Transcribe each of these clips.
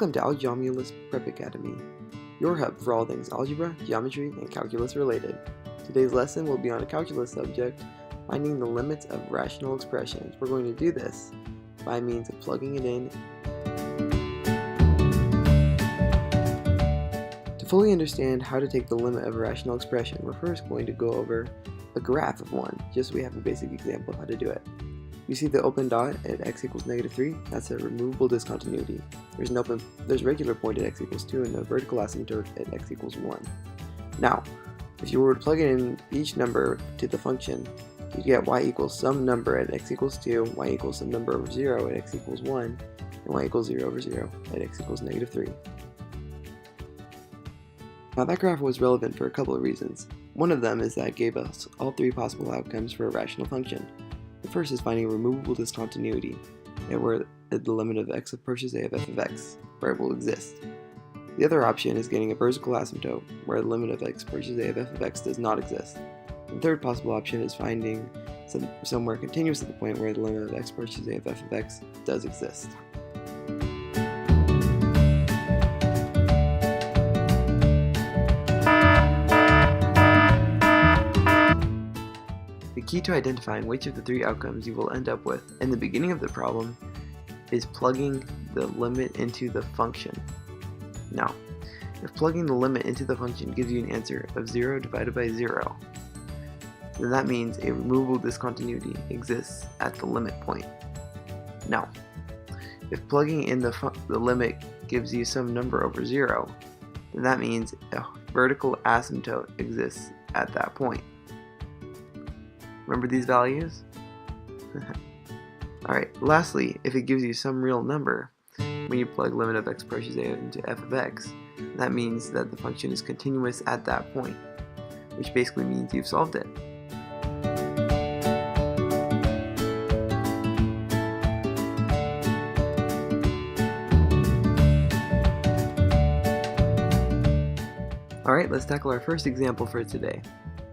Welcome to Algeomulus Prep Academy, your hub for all things algebra, geometry, and calculus related. Today's lesson will be on a calculus subject, finding the limits of rational expressions. We're going to do this by means of plugging it in. To fully understand how to take the limit of a rational expression, we're first going to go over a graph of one, just so we have a basic example of how to do it. You see the open dot at x equals -3, that's a removable discontinuity. There's a regular point at x equals 2 and a vertical asymptote at x equals 1. Now, if you were to plug in each number to the function, you get y equals some number at x equals 2, y equals some number over 0 at x equals 1, and y equals 0 over 0 at x equals -3. Now that graph was relevant for a couple of reasons. One of them is that it gave us all three possible outcomes for a rational function. The first is finding a removable discontinuity, and where the limit of x approaches a of f of x, where it will exist. The other option is getting a vertical asymptote, where the limit of x approaches a of f of x does not exist. The third possible option is finding somewhere continuous at the point where the limit of x approaches a of f of x does exist. The key to identifying which of the three outcomes you will end up with in the beginning of the problem is plugging the limit into the function. Now, if plugging the limit into the function gives you an answer of 0 divided by 0, then that means a removable discontinuity exists at the limit point. Now, if plugging in the limit gives you some number over 0, then that means a vertical asymptote exists at that point. Remember these values? Alright, lastly, if it gives you some real number, when you plug limit of x approaches a into f of x, that means that the function is continuous at that point, which basically means you've solved it. Alright, let's tackle our first example for today.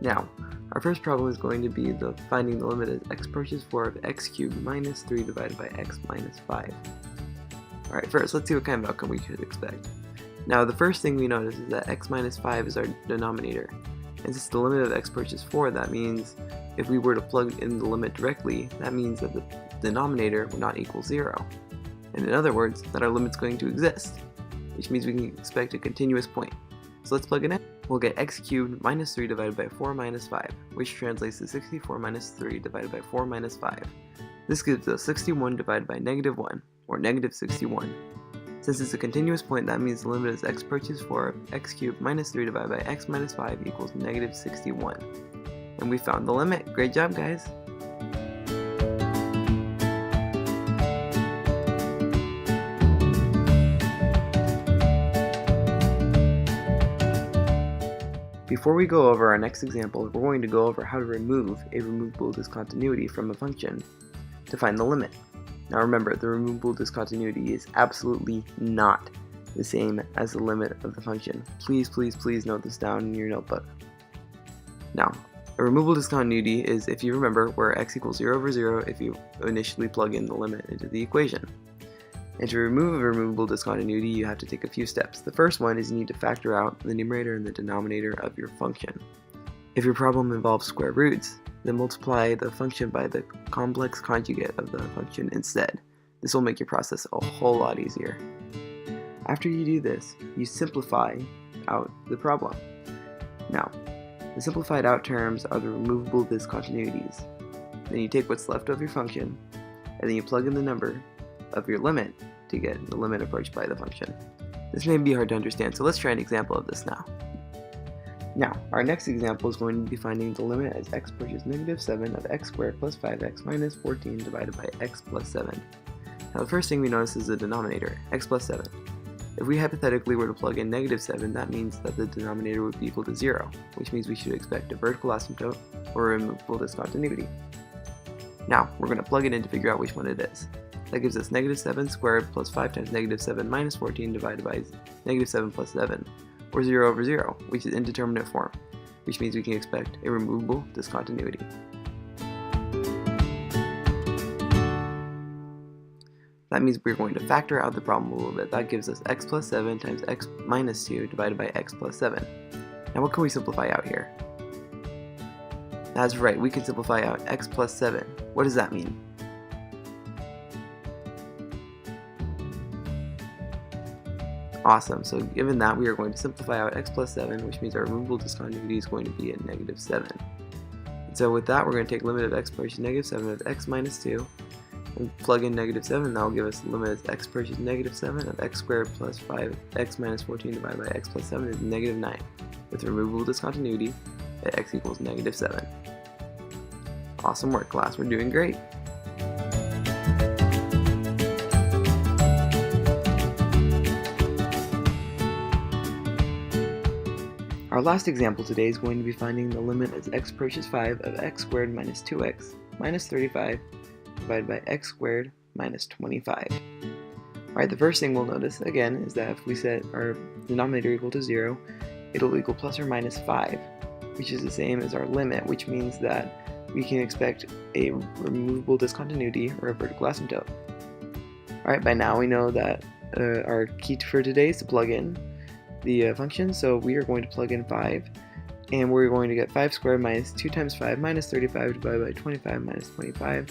Now, our first problem is going to be finding the limit as x approaches 4 of x cubed minus 3 divided by x minus 5. Alright, first let's see what kind of outcome we should expect. Now the first thing we notice is that x minus 5 is our denominator. And since the limit of x approaches 4, that means if we were to plug in the limit directly, that means that the denominator would not equal 0. And in other words, that our limit's going to exist, which means we can expect a continuous point. So let's plug it in. We'll get x cubed minus 3 divided by 4 minus 5, which translates to 64 minus 3 divided by 4 minus 5. This gives us 61 divided by -1, or -61. Since it's a continuous point, that means the limit as x approaches 4 of x cubed minus 3 divided by x minus 5 equals -61. And we found the limit. Great job, guys! Before we go over our next example, we're going to go over how to remove a removable discontinuity from a function to find the limit. Now remember, the removable discontinuity is absolutely not the same as the limit of the function. Please, please, please note this down in your notebook. Now, a removable discontinuity is, if you remember, where x equals 0 over 0 if you initially plug in the limit into the equation. And to remove a removable discontinuity, you have to take a few steps. The first one is you need to factor out the numerator and the denominator of your function. If your problem involves square roots, then multiply the function by the complex conjugate of the function instead. This will make your process a whole lot easier. After you do this, you simplify out the problem. Now, the simplified out terms are the removable discontinuities. Then you take what's left of your function, and then you plug in the number of your limit to get the limit approached by the function. This may be hard to understand, so let's try an example of this now. Now, our next example is going to be finding the limit as x approaches -7 of x squared plus 5x minus 14 divided by x plus 7. Now the first thing we notice is the denominator, x plus 7. If we hypothetically were to plug in -7, that means that the denominator would be equal to 0, which means we should expect a vertical asymptote or a removable discontinuity. Now, we're going to plug it in to figure out which one it is. That gives us -7 squared plus 5 times -7 minus 14 divided by -7 plus 7, or 0 over 0, which is indeterminate form, which means we can expect a removable discontinuity. That means we're going to factor out the problem a little bit. That gives us x plus 7 times x minus 2 divided by x plus 7. Now what can we simplify out here? That's right, we can simplify out x plus 7. What does that mean? Awesome, so given that, we are going to simplify out x plus 7, which means our removable discontinuity is going to be at negative 7. And so with that, we're going to take limit of x approaches negative 7 of x minus 2, and plug in negative 7. That will give us the limit as x approaches negative 7 of x squared plus 5x minus 14 divided by x plus 7 is negative 9, with removable discontinuity at x equals negative 7. Awesome work, class. We're doing great. Our last example today is going to be finding the limit as x approaches 5 of x squared minus 2x minus 35 divided by x squared minus 25. Alright, the first thing we'll notice, again, is that if we set our denominator equal to 0, it'll equal plus or minus 5, which is the same as our limit, which means that we can expect a removable discontinuity or a vertical asymptote. Alright, by now we know that our key for today is to plug in the function, so we are going to plug in 5, and we're going to get 5 squared minus 2 times 5 minus 35 divided by 25 minus 25,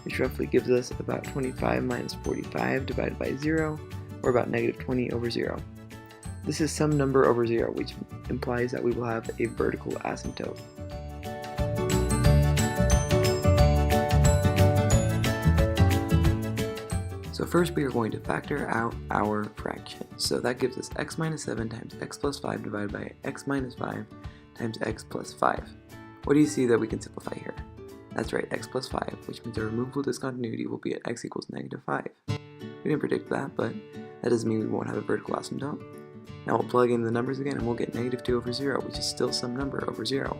which roughly gives us about 25 minus 45 divided by 0, or about negative 20 over 0. This is some number over 0, which implies that we will have a vertical asymptote. So first we are going to factor out our fraction. So that gives us x minus 7 times x plus 5 divided by x minus 5 times x plus 5. What do you see that we can simplify here? That's right, x plus 5, which means our removable discontinuity will be at x equals negative 5. We didn't predict that, but that doesn't mean we won't have a vertical asymptote. Now we'll plug in the numbers again and we'll get negative 2 over 0, which is still some number over 0,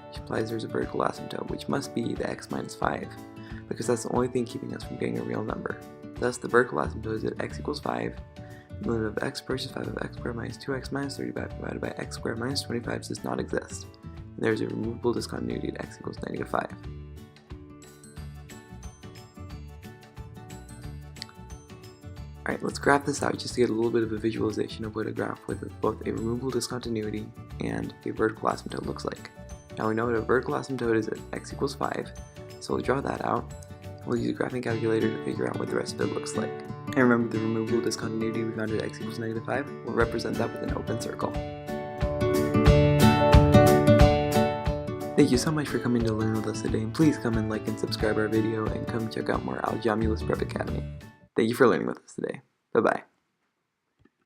which implies there's a vertical asymptote, which must be the x minus 5, because that's the only thing keeping us from getting a real number. Thus, the vertical asymptote is at x equals 5, the limit of x approaches 5 of x squared minus 2x minus 35 divided by x squared minus 25 does not exist, and there is a removable discontinuity at x equals negative 5. Alright, let's graph this out just to get a little bit of a visualization of what a graph with both a removable discontinuity and a vertical asymptote looks like. Now we know what a vertical asymptote is at x equals 5, so we'll draw that out. We'll use a graphing calculator to figure out what the rest of it looks like. And remember, the removable discontinuity we found at x equals negative 5, we'll represent that with an open circle. Thank you so much for coming to learn with us today, and please come and like and subscribe our video and come check out more Algebra Prep Academy. Thank you for learning with us today. Bye-bye.